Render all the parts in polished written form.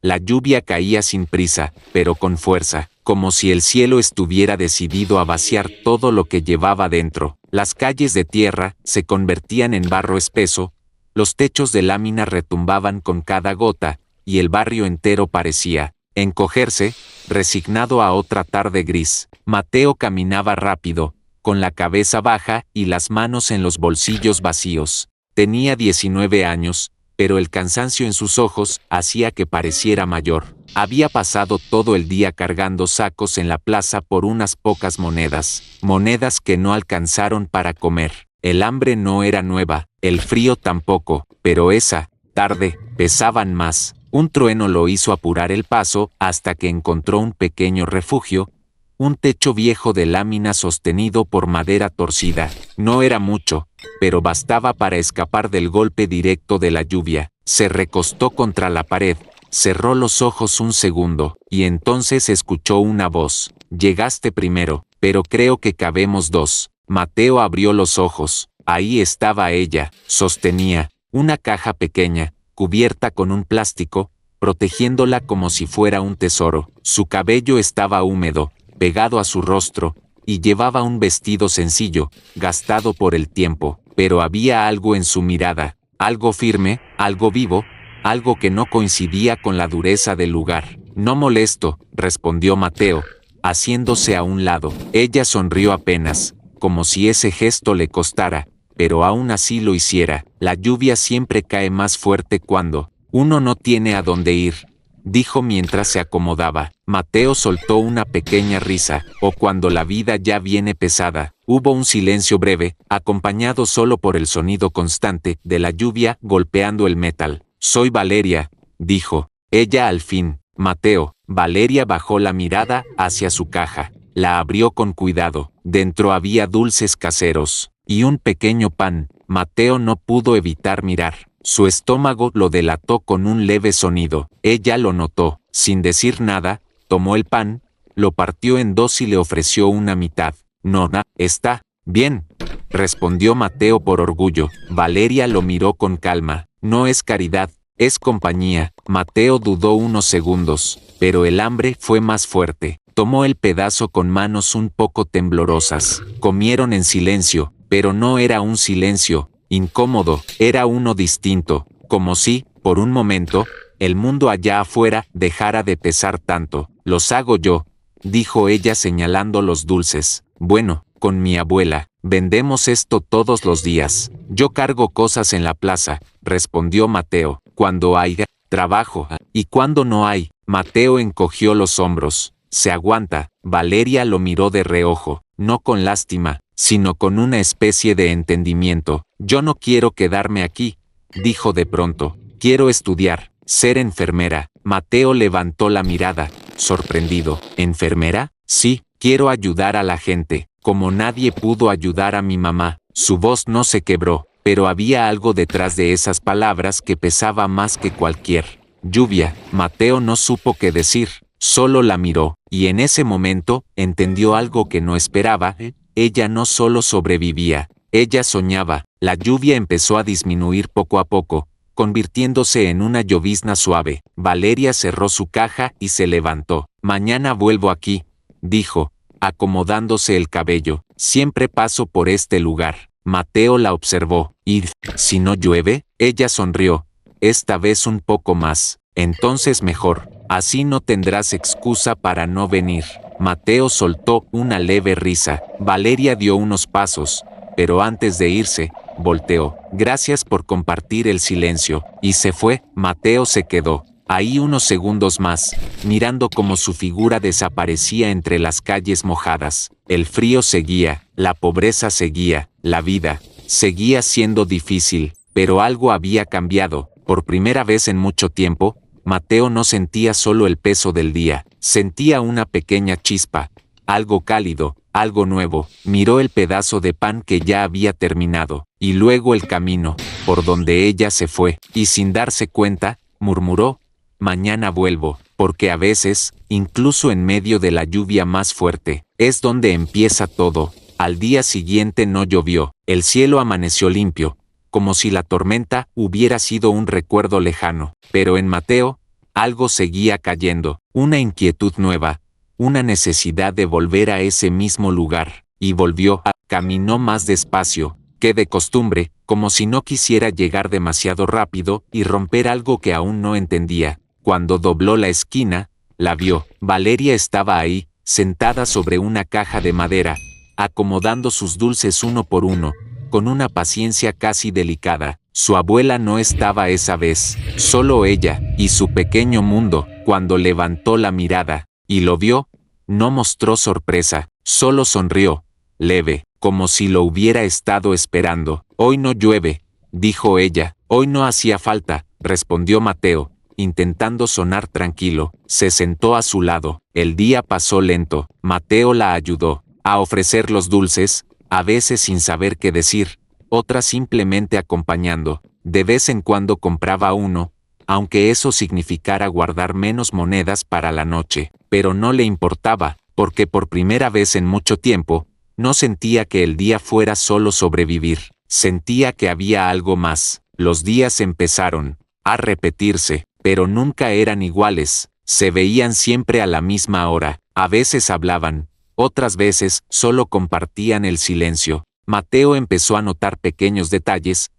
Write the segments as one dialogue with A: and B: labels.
A: La lluvia caía sin prisa, pero con fuerza, como si el cielo estuviera decidido a vaciar todo lo que llevaba dentro. Las calles de tierra se convertían en barro espeso, los techos de lámina retumbaban con cada gota, y el barrio entero parecía encogerse, resignado a otra tarde gris. Mateo caminaba rápido, con la cabeza baja y las manos en los bolsillos vacíos. Tenía 19 años, pero el cansancio en sus ojos hacía que pareciera mayor. Había pasado todo el día cargando sacos en la plaza por unas pocas monedas que no alcanzaron para comer. El hambre no era nueva, el frío tampoco, pero esa tarde pesaban más. Un trueno lo hizo apurar el paso hasta que encontró un pequeño refugio, un techo viejo de lámina sostenido por madera torcida. No era mucho, pero bastaba para escapar del golpe directo de la lluvia. Se recostó contra la pared, cerró los ojos un segundo, y entonces escuchó una voz. Llegaste primero, pero creo que cabemos dos. Mateo abrió los ojos. Ahí estaba ella, sostenía una caja pequeña, cubierta con un plástico, protegiéndola como si fuera un tesoro. Su cabello estaba húmedo, pegado a su rostro, y llevaba un vestido sencillo, gastado por el tiempo, pero había algo en su mirada, algo firme, algo vivo, algo que no coincidía con la dureza del lugar. No molesto, respondió Mateo, haciéndose a un lado. Ella sonrió apenas, como si ese gesto le costara, pero aún así lo hiciera. La lluvia siempre cae más fuerte cuando uno no tiene a dónde ir, dijo mientras se acomodaba. Mateo soltó una pequeña risa. O cuando la vida ya viene pesada. Hubo un silencio breve, acompañado solo por el sonido constante de la lluvia golpeando el metal. Soy Valeria, dijo ella al fin. Mateo. Valeria bajó la mirada hacia su caja. La abrió con cuidado. Dentro había dulces caseros y un pequeño pan. Mateo no pudo evitar mirar. Su estómago lo delató con un leve sonido. Ella lo notó. Sin decir nada, tomó el pan, lo partió en dos y le ofreció una mitad. Nona, está bien, respondió Mateo por orgullo. Valeria lo miró con calma. No es caridad, es compañía. Mateo dudó unos segundos, pero el hambre fue más fuerte. Tomó el pedazo con manos un poco temblorosas. Comieron en silencio, pero no era un silencio incómodo, era uno distinto, como si, por un momento, el mundo allá afuera dejara de pesar tanto. Los hago yo, dijo ella señalando los dulces. Bueno, con mi abuela, vendemos esto todos los días. Yo cargo cosas en la plaza, respondió Mateo. Cuando haya trabajo, y cuando no hay. Mateo encogió los hombros. Se aguanta. Valeria lo miró de reojo, no con lástima, sino con una especie de entendimiento. Yo no quiero quedarme aquí, dijo de pronto. Quiero estudiar, ser enfermera. Mateo levantó la mirada, sorprendido. ¿Enfermera? Sí, quiero ayudar a la gente, como nadie pudo ayudar a mi mamá. Su voz no se quebró, pero había algo detrás de esas palabras que pesaba más que cualquier lluvia. Mateo no supo qué decir, solo la miró, y en ese momento entendió algo que no esperaba. Ella no solo sobrevivía, ella soñaba. La lluvia empezó a disminuir poco a poco, convirtiéndose en una llovizna suave. Valeria cerró su caja y se levantó. Mañana vuelvo aquí, dijo, acomodándose el cabello. Siempre paso por este lugar. Mateo la observó. ¿Y si no llueve? Ella sonrió. Esta vez un poco más. Entonces mejor. Así no tendrás excusa para no venir. Mateo soltó una leve risa. Valeria dio unos pasos, pero antes de irse, volteó. Gracias por compartir el silencio. Y se fue. Mateo se quedó ahí unos segundos más, mirando cómo su figura desaparecía entre las calles mojadas. El frío seguía, la pobreza seguía, la vida seguía siendo difícil, pero algo había cambiado. Por primera vez en mucho tiempo, Mateo no sentía solo el peso del día, sentía una pequeña chispa, algo cálido, algo nuevo. Miró el pedazo de pan que ya había terminado, y luego el camino, por donde ella se fue, y sin darse cuenta, murmuró, mañana vuelvo, porque a veces, incluso en medio de la lluvia más fuerte, es donde empieza todo. Al día siguiente no llovió, el cielo amaneció limpio, como si la tormenta hubiera sido un recuerdo lejano, pero en Mateo, algo seguía cayendo, una inquietud nueva, una necesidad de volver a ese mismo lugar, y volvió. Caminó más despacio que de costumbre, como si no quisiera llegar demasiado rápido y romper algo que aún no entendía. Cuando dobló la esquina, la vio. Valeria estaba ahí, sentada sobre una caja de madera, acomodando sus dulces uno por uno, con una paciencia casi delicada. Su abuela no estaba esa vez, solo ella y su pequeño mundo. Cuando levantó la mirada y lo vio, no mostró sorpresa, solo sonrió, leve, como si lo hubiera estado esperando. Hoy no llueve, dijo ella. Hoy no hacía falta, respondió Mateo, intentando sonar tranquilo. Se sentó a su lado. El día pasó lento. Mateo la ayudó a ofrecer los dulces, a veces sin saber qué decir, otras simplemente acompañando. De vez en cuando compraba uno, aunque eso significara guardar menos monedas para la noche, pero no le importaba, porque por primera vez en mucho tiempo, no sentía que el día fuera solo sobrevivir, sentía que había algo más. Los días empezaron a repetirse, pero nunca eran iguales, se veían siempre a la misma hora, a veces hablaban, otras veces solo compartían el silencio. Mateo empezó a notar pequeños detalles,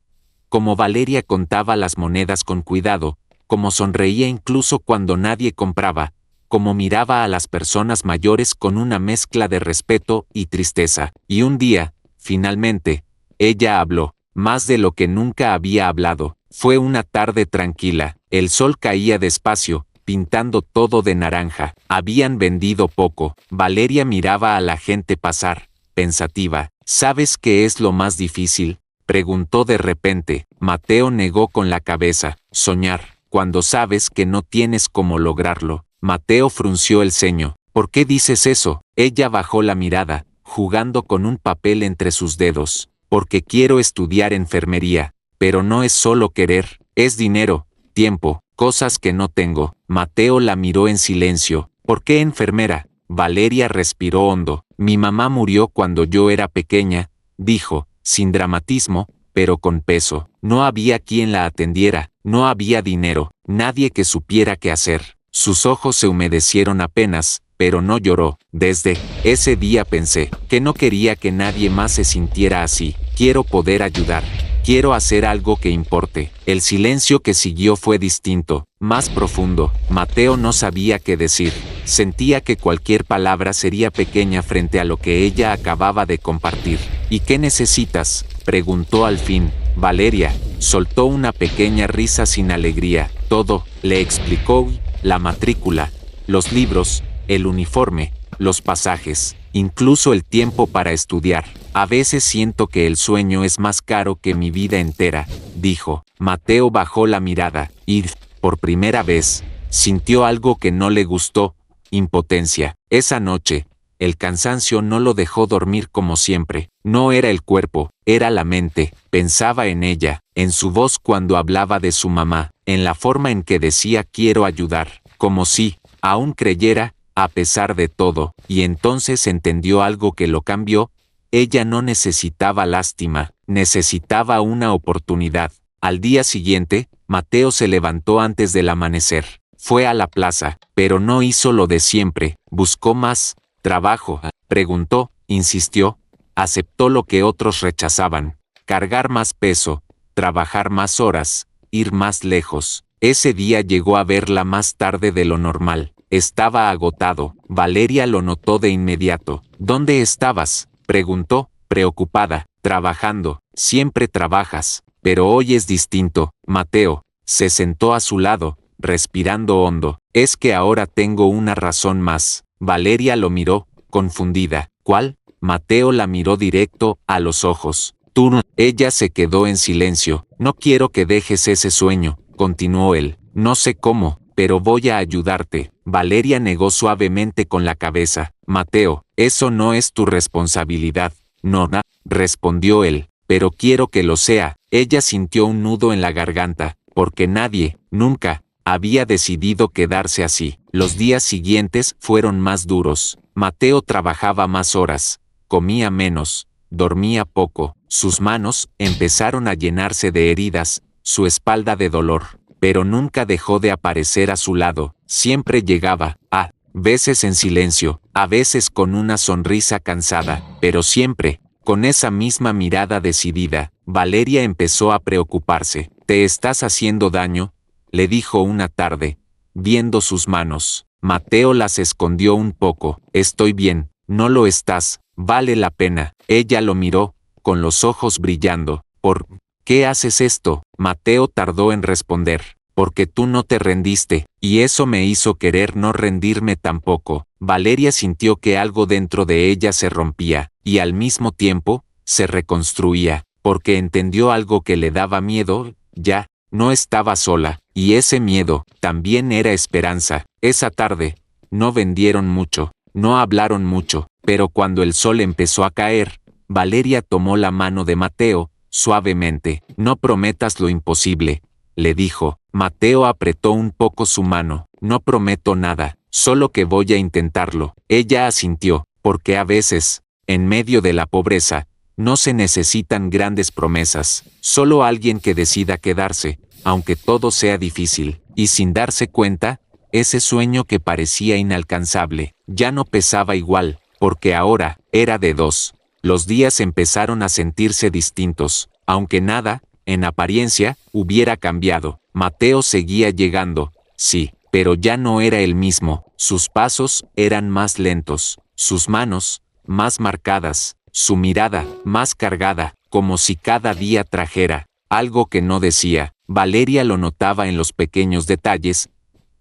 A: como Valeria contaba las monedas con cuidado, como sonreía incluso cuando nadie compraba, como miraba a las personas mayores con una mezcla de respeto y tristeza. Y un día, finalmente, ella habló, más de lo que nunca había hablado. Fue una tarde tranquila, el sol caía despacio, pintando todo de naranja. Habían vendido poco. Valeria miraba a la gente pasar, pensativa. ¿Sabes qué es lo más difícil?, preguntó de repente. Mateo negó con la cabeza. Soñar, cuando sabes que no tienes cómo lograrlo. Mateo frunció el ceño. ¿Por qué dices eso? Ella bajó la mirada, jugando con un papel entre sus dedos. Porque quiero estudiar enfermería, pero no es solo querer, es dinero, tiempo, cosas que no tengo. Mateo la miró en silencio. ¿Por qué enfermera? Valeria respiró hondo. Mi mamá murió cuando yo era pequeña, dijo, sin dramatismo, pero con peso. No había quien la atendiera, no había dinero, nadie que supiera qué hacer. Sus ojos se humedecieron apenas, pero no lloró. Desde ese día pensé que no quería que nadie más se sintiera así. Quiero poder ayudar. Quiero hacer algo que importe. El silencio que siguió fue distinto, más profundo. Mateo no sabía qué decir. Sentía que cualquier palabra sería pequeña frente a lo que ella acababa de compartir. ¿Y qué necesitas?, preguntó al fin. Valeria soltó una pequeña risa sin alegría. Todo, le explicó, la matrícula, los libros, el uniforme, los pasajes, incluso el tiempo para estudiar. A veces siento que el sueño es más caro que mi vida entera, dijo. Mateo bajó la mirada y, por primera vez, sintió algo que no le gustó, impotencia. Esa noche, el cansancio no lo dejó dormir como siempre. No era el cuerpo, era la mente. Pensaba en ella, en su voz cuando hablaba de su mamá, en la forma en que decía quiero ayudar, como si aún creyera, a pesar de todo. Y entonces entendió algo que lo cambió. Ella no necesitaba lástima, necesitaba una oportunidad. Al día siguiente, Mateo se levantó antes del amanecer. Fue a la plaza, pero no hizo lo de siempre. Buscó más trabajo, preguntó, insistió, aceptó lo que otros rechazaban. Cargar más peso, trabajar más horas, ir más lejos. Ese día llegó a verla más tarde de lo normal. Estaba agotado. Valeria lo notó de inmediato. ¿Dónde estabas?, preguntó, preocupada. Trabajando. Siempre trabajas. Pero hoy es distinto. Mateo se sentó a su lado, respirando hondo. Es que ahora tengo una razón más. Valeria lo miró, confundida. ¿Cuál? Mateo la miró directo a los ojos. Tú no. Ella se quedó en silencio. No quiero que dejes ese sueño, continuó él. No sé cómo, pero voy a ayudarte. Valeria negó suavemente con la cabeza. Mateo, eso no es tu responsabilidad. No, respondió él, pero quiero que lo sea. Ella sintió un nudo en la garganta, porque nadie, nunca, había decidido quedarse así. Los días siguientes fueron más duros. Mateo trabajaba más horas, comía menos, dormía poco. Sus manos empezaron a llenarse de heridas, su espalda de dolor. pero nunca dejó de aparecer a su lado. Siempre llegaba, a veces en silencio, a veces con una sonrisa cansada, pero siempre, con esa misma mirada decidida. Valeria empezó a preocuparse. «Te estás haciendo daño», le dijo una tarde, viendo sus manos. Mateo las escondió un poco. «Estoy bien». «No lo estás, vale la pena». Ella lo miró, con los ojos brillando. «¿Por qué haces esto?». Mateo tardó en responder. «Porque tú no te rendiste, y eso me hizo querer no rendirme tampoco». Valeria sintió que algo dentro de ella se rompía, y al mismo tiempo, se reconstruía, porque entendió algo que le daba miedo. Ya no estaba sola, y ese miedo también era esperanza. Esa tarde, no vendieron mucho, no hablaron mucho, pero cuando el sol empezó a caer, Valeria tomó la mano de Mateo, suavemente. «No prometas lo imposible», le dijo. Mateo apretó un poco su mano. «No prometo nada, solo que voy a intentarlo». Ella asintió, porque a veces, en medio de la pobreza, no se necesitan grandes promesas, solo alguien que decida quedarse, aunque todo sea difícil. Y sin darse cuenta, ese sueño que parecía inalcanzable, ya no pesaba igual, porque ahora era de dos. Los días empezaron a sentirse distintos, aunque nada, en apariencia, hubiera cambiado. Mateo seguía llegando, sí, pero ya no era el mismo. Sus pasos eran más lentos, sus manos, más marcadas, su mirada, más cargada, como si cada día trajera algo que no decía. Valeria lo notaba en los pequeños detalles,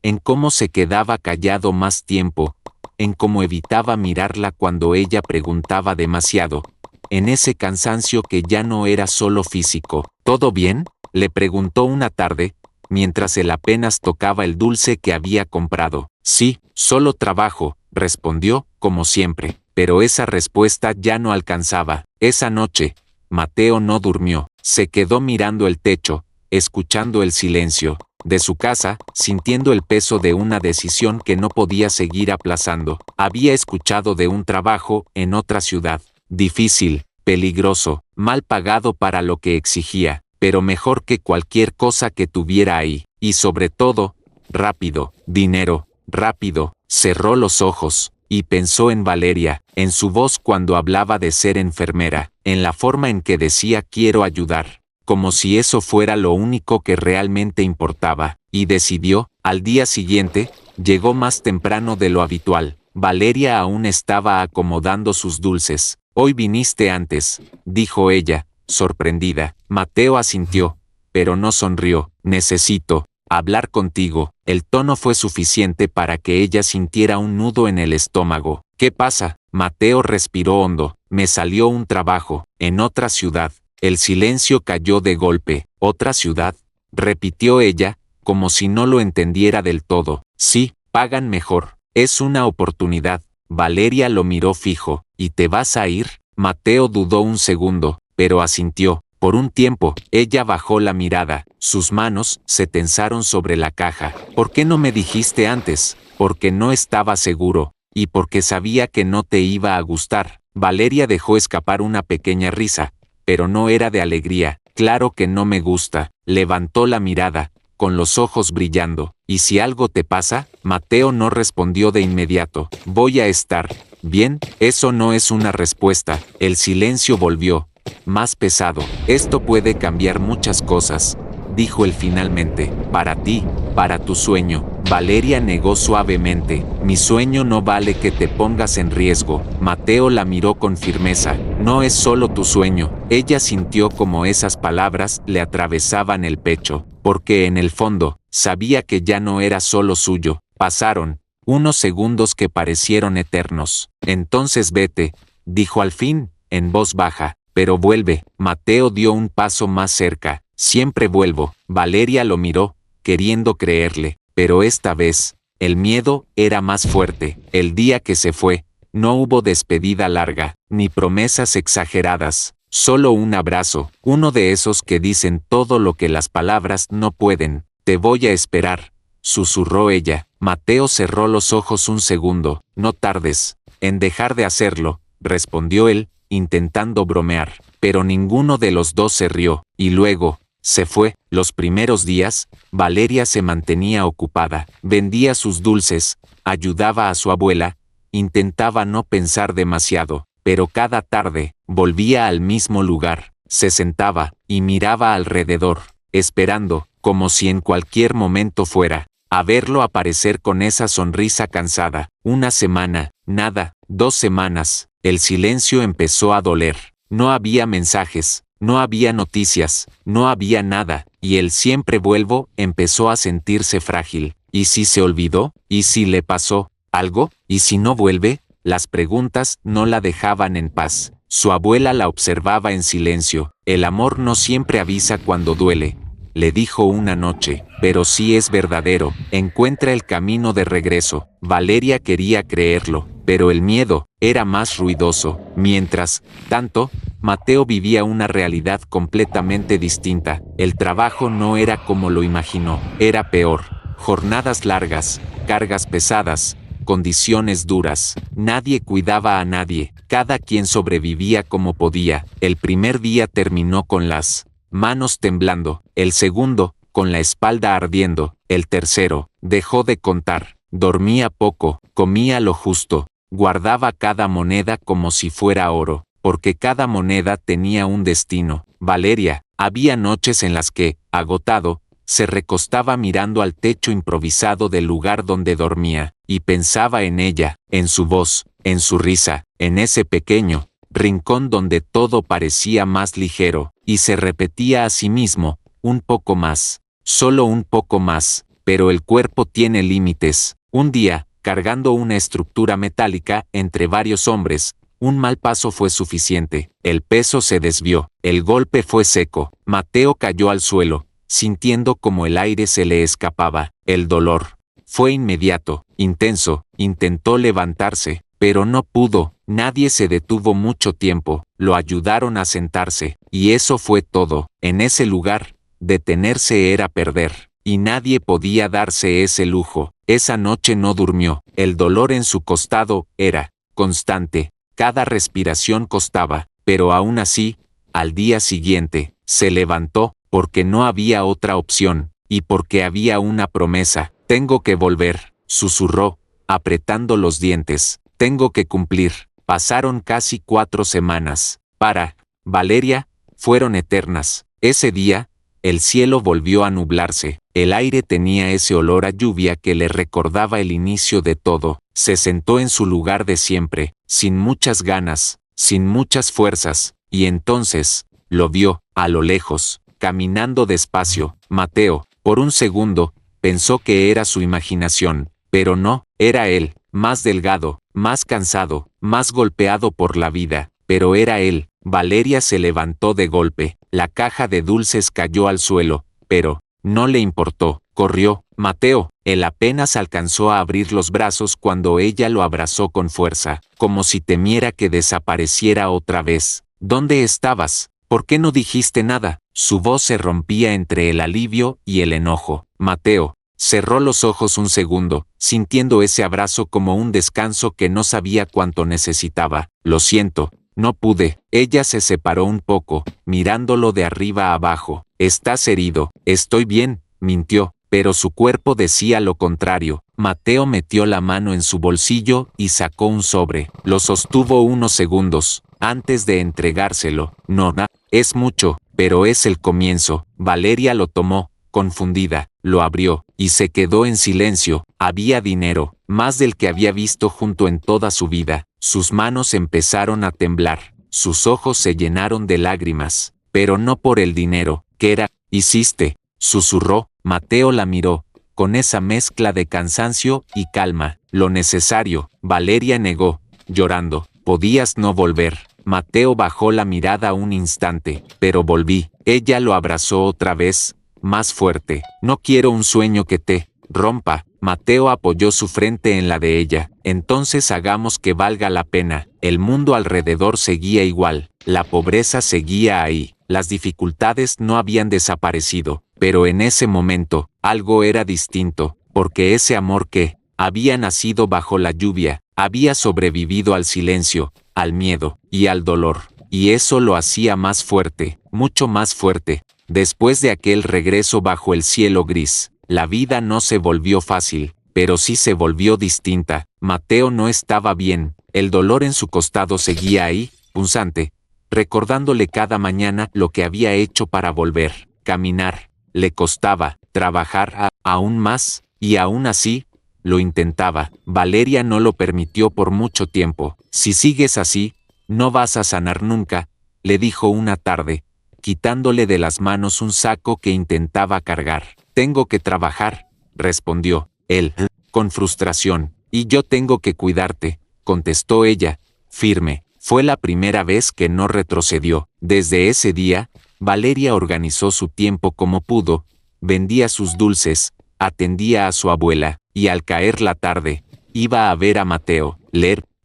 A: en cómo se quedaba callado más tiempo, en cómo evitaba mirarla cuando ella preguntaba demasiado, en ese cansancio que ya no era solo físico. «¿Todo bien?», le preguntó una tarde, mientras él apenas tocaba el dulce que había comprado. «Sí, solo trabajo», respondió, como siempre. Pero esa respuesta ya no alcanzaba. Esa noche, Mateo no durmió. Se quedó mirando el techo, escuchando el silencio de su casa, sintiendo el peso de una decisión que no podía seguir aplazando. Había escuchado de un trabajo en otra ciudad, difícil, peligroso, mal pagado para lo que exigía, pero mejor que cualquier cosa que tuviera ahí, y sobre todo, rápido, dinero, rápido. Cerró los ojos y pensó en Valeria, en su voz cuando hablaba de ser enfermera, en la forma en que decía «quiero ayudar», como si eso fuera lo único que realmente importaba, y decidió. Al día siguiente, llegó más temprano de lo habitual. Valeria aún estaba acomodando sus dulces. «Hoy viniste antes», dijo ella, sorprendida. Mateo asintió, pero no sonrió. «Necesito hablar contigo». El tono fue suficiente para que ella sintiera un nudo en el estómago. «¿Qué pasa?». Mateo respiró hondo. «Me salió un trabajo, en otra ciudad». El silencio cayó de golpe. «¿Otra ciudad?», repitió ella, como si no lo entendiera del todo. «Sí, pagan mejor. Es una oportunidad». Valeria lo miró fijo. «¿Y te vas a ir?». Mateo dudó un segundo, pero asintió. Por un tiempo, ella bajó la mirada. Sus manos se tensaron sobre la caja. «¿Por qué no me dijiste antes?». «Porque no estaba seguro, y porque sabía que no te iba a gustar». Valeria dejó escapar una pequeña risa, pero no era de alegría. «Claro que no me gusta». Levantó la mirada, con los ojos brillando. «¿Y si algo te pasa?». Mateo no respondió de inmediato. «Voy a estar bien». Eso no es una respuesta. El silencio volvió, más pesado. «Esto puede cambiar muchas cosas», dijo él finalmente. «Para ti, para tu sueño». Valeria negó suavemente. «Mi sueño no vale que te pongas en riesgo». Mateo la miró con firmeza. «No es solo tu sueño». Ella sintió como esas palabras le atravesaban el pecho, porque en el fondo, sabía que ya no era solo suyo. Pasaron unos segundos que parecieron eternos. «Entonces vete», dijo al fin, en voz baja. «Pero vuelve». Mateo dio un paso más cerca. «Siempre vuelvo». Valeria lo miró, queriendo creerle, pero esta vez, el miedo era más fuerte. El día que se fue, no hubo despedida larga, ni promesas exageradas, solo un abrazo, uno de esos que dicen todo lo que las palabras no pueden. «Te voy a esperar», susurró ella. Mateo cerró los ojos un segundo. «No tardes en dejar de hacerlo», respondió él, intentando bromear, pero ninguno de los dos se rió. Y luego, Se fue. Los primeros días, Valeria se mantenía ocupada, vendía sus dulces, ayudaba a su abuela, intentaba no pensar demasiado, pero cada tarde, volvía al mismo lugar, se sentaba, y miraba alrededor, esperando, como si en cualquier momento fuera a verlo aparecer con esa sonrisa cansada. Una semana, nada, 2 semanas, el silencio empezó a doler. No había mensajes, no había noticias, no había nada, y el siempre vuelvo empezó a sentirse frágil. ¿Y si se olvidó? ¿Y si le pasó algo? ¿Y si no vuelve? Las preguntas no la dejaban en paz. Su abuela la observaba en silencio. El amor no siempre avisa cuando duele, le dijo una noche, pero si es verdadero, encuentra el camino de regreso. Valeria quería creerlo, pero el miedo era más ruidoso. Mientras tanto, Mateo vivía una realidad completamente distinta. El trabajo no era como lo imaginó, era peor. Jornadas largas, cargas pesadas, condiciones duras. Nadie cuidaba a nadie, cada quien sobrevivía como podía. El primer día terminó con las manos temblando, el segundo, con la espalda ardiendo, el tercero, dejó de contar, dormía poco, comía lo justo, guardaba cada moneda como si fuera oro, porque cada moneda tenía un destino. Valeria, había noches en las que, agotado, se recostaba mirando al techo improvisado del lugar donde dormía, y pensaba en ella, en su voz, en su risa, en ese pequeño rincón donde todo parecía más ligero, y se repetía a sí mismo, un poco más, solo un poco más, pero el cuerpo tiene límites. Un día, cargando una estructura metálica entre varios hombres, un mal paso fue suficiente, el peso se desvió, el golpe fue seco, Mateo cayó al suelo, sintiendo como el aire se le escapaba. El dolor fue inmediato, intenso, intentó levantarse, pero no pudo. Nadie se detuvo mucho tiempo, lo ayudaron a sentarse, y eso fue todo. En ese lugar, detenerse era perder, y nadie podía darse ese lujo. Esa noche no durmió, el dolor en su costado era constante, cada respiración costaba, pero aún así, al día siguiente, se levantó, porque no había otra opción, y porque había una promesa. Tengo que volver, susurró, apretando los dientes, tengo que cumplir. Pasaron casi 4 semanas. Para Valeria, fueron eternas. Ese día, el cielo volvió a nublarse. El aire tenía ese olor a lluvia que le recordaba el inicio de todo. Se sentó en su lugar de siempre, sin muchas ganas, sin muchas fuerzas, y entonces, lo vio, a lo lejos, caminando despacio. Mateo, por un segundo, pensó que era su imaginación, pero no, era él, más delgado, más cansado, más golpeado por la vida, pero era él. Valeria se levantó de golpe, la caja de dulces cayó al suelo, pero no le importó, corrió. Mateo, él apenas alcanzó a abrir los brazos cuando ella lo abrazó con fuerza, como si temiera que desapareciera otra vez. ¿Dónde estabas? ¿Por qué no dijiste nada? Su voz se rompía entre el alivio y el enojo. Mateo cerró los ojos un segundo, sintiendo ese abrazo como un descanso que no sabía cuánto necesitaba. Lo siento, no pude. Ella se separó un poco, mirándolo de arriba a abajo. ¿Estás herido? Estoy bien, mintió, pero su cuerpo decía lo contrario. Mateo metió la mano en su bolsillo y sacó un sobre. Lo sostuvo unos segundos, antes de entregárselo. No, es mucho, pero es el comienzo. Valeria lo tomó, confundida, lo abrió, y se quedó en silencio. Había dinero, más del que había visto junto en toda su vida. Sus manos empezaron a temblar, sus ojos se llenaron de lágrimas, pero no por el dinero. ¿Qué era? ¿Hiciste? Susurró. Mateo la miró, con esa mezcla de cansancio y calma. Lo necesario. Valeria negó, llorando. Podías no volver. Mateo bajó la mirada un instante, pero volví. Ella lo abrazó otra vez, más fuerte. No quiero un sueño que te rompa. Mateo apoyó su frente en la de ella. Entonces hagamos que valga la pena. El mundo alrededor seguía igual. La pobreza seguía ahí. Las dificultades no habían desaparecido. Pero en ese momento, algo era distinto, porque ese amor que había nacido bajo la lluvia, había sobrevivido al silencio, al miedo y al dolor. Y eso lo hacía más fuerte, mucho más fuerte. Después de aquel regreso bajo el cielo gris, la vida no se volvió fácil, pero sí se volvió distinta. Mateo no estaba bien, el dolor en su costado seguía ahí, punzante, recordándole cada mañana lo que había hecho para volver. Caminar, le costaba, trabajar aún más, y aún así, lo intentaba. Valeria no lo permitió por mucho tiempo. Si sigues así, no vas a sanar nunca, le dijo una tarde, quitándole de las manos un saco que intentaba cargar. Tengo que trabajar, respondió él, con frustración. Y yo tengo que cuidarte, contestó ella, firme. Fue la primera vez que no retrocedió. Desde ese día, Valeria organizó su tiempo como pudo, vendía sus dulces, atendía a su abuela, y al caer la tarde, iba a ver a Mateo.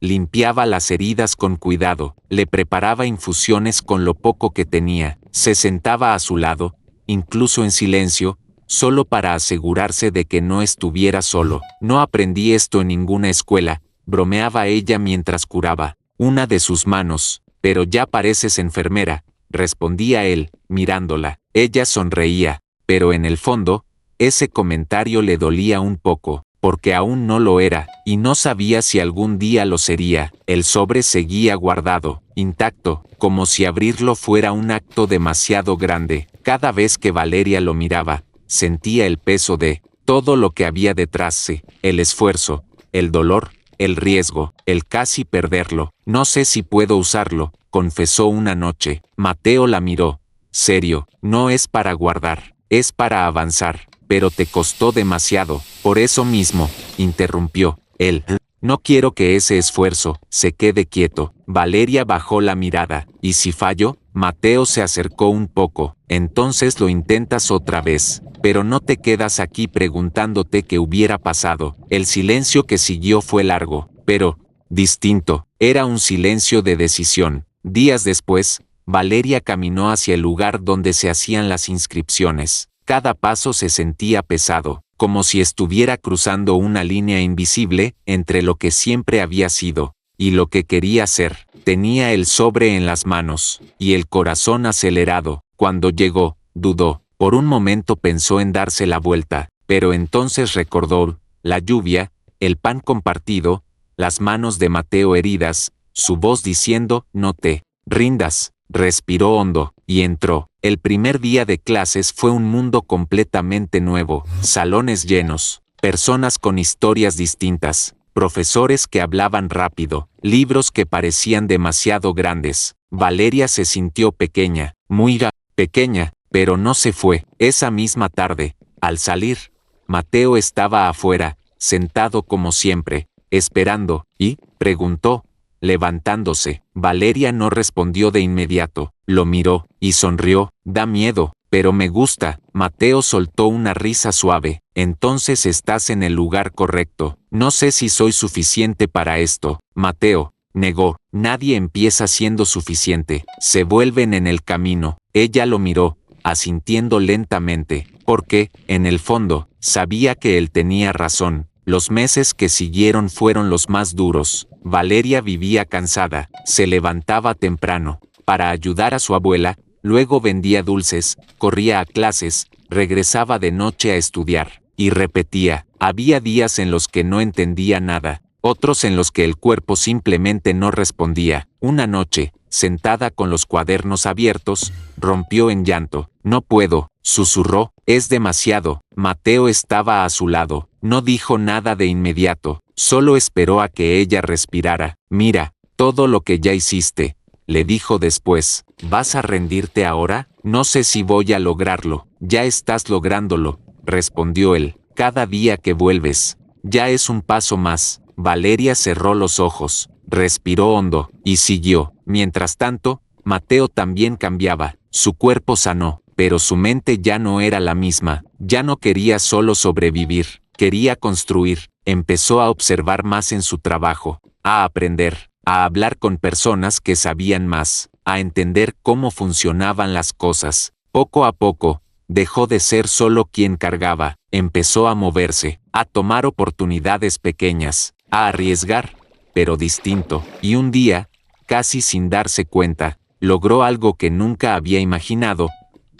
A: Limpiaba las heridas con cuidado, le preparaba infusiones con lo poco que tenía, se sentaba a su lado, incluso en silencio, solo para asegurarse de que no estuviera solo. No aprendí esto en ninguna escuela, bromeaba ella mientras curaba una de sus manos. Pero ya pareces enfermera, respondía él, mirándola. Ella sonreía, pero en el fondo, ese comentario le dolía un poco, porque aún no lo era, y no sabía si algún día lo sería. El sobre seguía guardado, intacto, como si abrirlo fuera un acto demasiado grande. Cada vez que Valeria lo miraba, sentía el peso de todo lo que había detrás, el esfuerzo, el dolor, el riesgo, el casi perderlo. No sé si puedo usarlo, confesó una noche. Mateo la miró. Serio, no es para guardar, es para avanzar. Pero te costó demasiado. Por eso mismo, interrumpió él. No quiero que ese esfuerzo se quede quieto. Valeria bajó la mirada. ¿Y si fallo? Mateo se acercó un poco. Entonces lo intentas otra vez. Pero no te quedas aquí preguntándote qué hubiera pasado. El silencio que siguió fue largo, pero distinto. Era un silencio de decisión. Días después, Valeria caminó hacia el lugar donde se hacían las inscripciones. Cada paso se sentía pesado, como si estuviera cruzando una línea invisible entre lo que siempre había sido y lo que quería ser. Tenía el sobre en las manos y el corazón acelerado. Cuando llegó, dudó. Por un momento pensó en darse la vuelta, pero entonces recordó la lluvia, el pan compartido, las manos de Mateo heridas, su voz diciendo, no te rindas. Respiró hondo, y entró. El primer día de clases fue un mundo completamente nuevo, salones llenos, personas con historias distintas, profesores que hablaban rápido, libros que parecían demasiado grandes. Valeria se sintió pequeña, muy pequeña, pero no se fue. Esa misma tarde, al salir, Mateo estaba afuera, sentado como siempre, esperando, y preguntó, levantándose. Valeria no respondió de inmediato, lo miró, y sonrió. Da miedo, pero me gusta. Mateo soltó una risa suave. Entonces estás en el lugar correcto. No sé si soy suficiente para esto. Mateo negó. Nadie empieza siendo suficiente. Se vuelven en el camino. Ella lo miró, asintiendo lentamente, porque, en el fondo, sabía que él tenía razón. Los meses que siguieron fueron los más duros. Valeria vivía cansada, se levantaba temprano para ayudar a su abuela, luego vendía dulces, corría a clases, regresaba de noche a estudiar, y repetía. Había días en los que no entendía nada, otros en los que el cuerpo simplemente no respondía. Una noche, sentada con los cuadernos abiertos, rompió en llanto. No puedo, susurró, es demasiado. Mateo estaba a su lado, no dijo nada de inmediato, solo esperó a que ella respirara. Mira, todo lo que ya hiciste, le dijo después. ¿Vas a rendirte ahora? No sé si voy a lograrlo. Ya estás lográndolo, respondió él. Cada día que vuelves, ya es un paso más. Valeria cerró los ojos, respiró hondo, y siguió. Mientras tanto, Mateo también cambiaba. Su cuerpo sanó, pero su mente ya no era la misma. Ya no quería solo sobrevivir, quería construir. Empezó a observar más en su trabajo, a aprender, a hablar con personas que sabían más, a entender cómo funcionaban las cosas. Poco a poco, dejó de ser solo quien cargaba, empezó a moverse, a tomar oportunidades pequeñas, a arriesgar, pero distinto. Y un día, casi sin darse cuenta, logró algo que nunca había imaginado.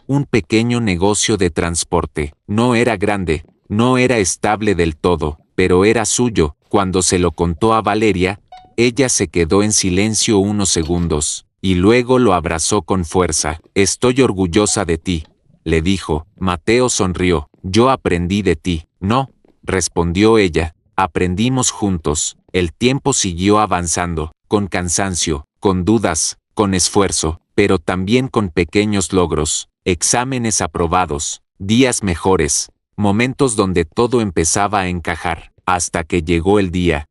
A: un pequeño negocio de transporte. No era grande, no era estable del todo, pero era suyo. Cuando se lo contó a Valeria, ella se quedó en silencio unos segundos, y luego lo abrazó con fuerza. Estoy orgullosa de ti, le dijo. Mateo sonrió. Yo aprendí de ti. No, respondió ella. Aprendimos juntos. El tiempo siguió avanzando, con cansancio, con dudas, con esfuerzo, pero también con pequeños logros, exámenes aprobados, días mejores, momentos donde todo empezaba a encajar, hasta que llegó el día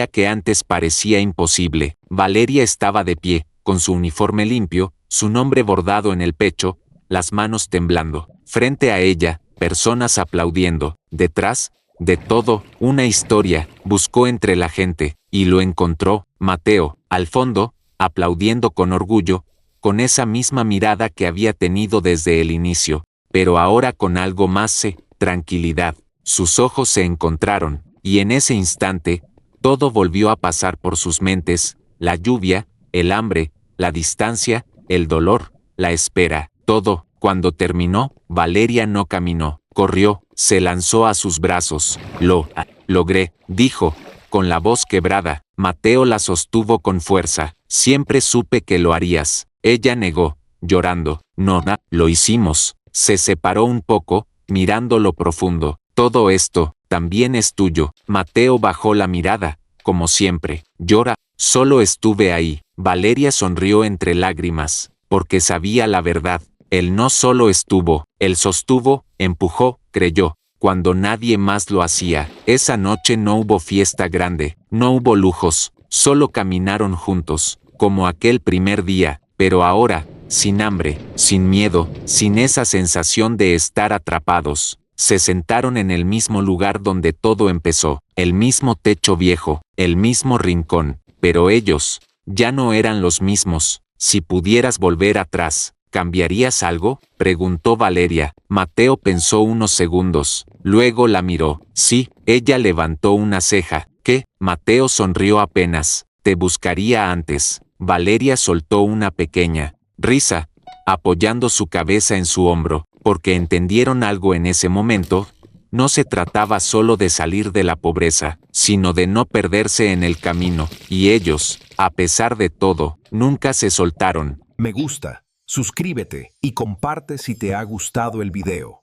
A: que antes parecía imposible. Valeria estaba de pie, con su uniforme limpio, su nombre bordado en el pecho, las manos temblando. Frente a ella, personas aplaudiendo. Detrás de todo, una historia. Buscó entre la gente, y lo encontró. Mateo, al fondo, aplaudiendo con orgullo, con esa misma mirada que había tenido desde el inicio, pero ahora con algo más tranquilidad. Sus ojos se encontraron, y en ese instante, todo volvió a pasar por sus mentes: la lluvia, el hambre, la distancia, el dolor, la espera, todo. Cuando terminó, Valeria no caminó, corrió, se lanzó a sus brazos. Lo logré, dijo, con la voz quebrada. Mateo la sostuvo con fuerza. Siempre supe que lo harías. Ella negó, llorando. No, lo hicimos. Se separó un poco, mirándolo profundo. Todo esto, también es tuyo. Mateo bajó la mirada, como siempre. Llora, solo estuve ahí. Valeria sonrió entre lágrimas, porque sabía la verdad. Él no solo estuvo, él sostuvo, empujó, creyó, cuando nadie más lo hacía. Esa noche no hubo fiesta grande, no hubo lujos, solo caminaron juntos, como aquel primer día, pero ahora, sin hambre, sin miedo, sin esa sensación de estar atrapados. Se sentaron en el mismo lugar donde todo empezó, el mismo techo viejo, el mismo rincón, pero ellos ya no eran los mismos. Si pudieras volver atrás, ¿cambiarías algo?, preguntó Valeria. Mateo pensó unos segundos, luego la miró. Sí, ella levantó una ceja. ¿Qué? Mateo sonrió apenas. Te buscaría antes. Valeria soltó una pequeña risa, apoyando su cabeza en su hombro, porque entendieron algo en ese momento. No se trataba solo de salir de la pobreza, sino de no perderse en el camino, y ellos, a pesar de todo, nunca se soltaron.
B: Me gusta, suscríbete y comparte si te ha gustado el video.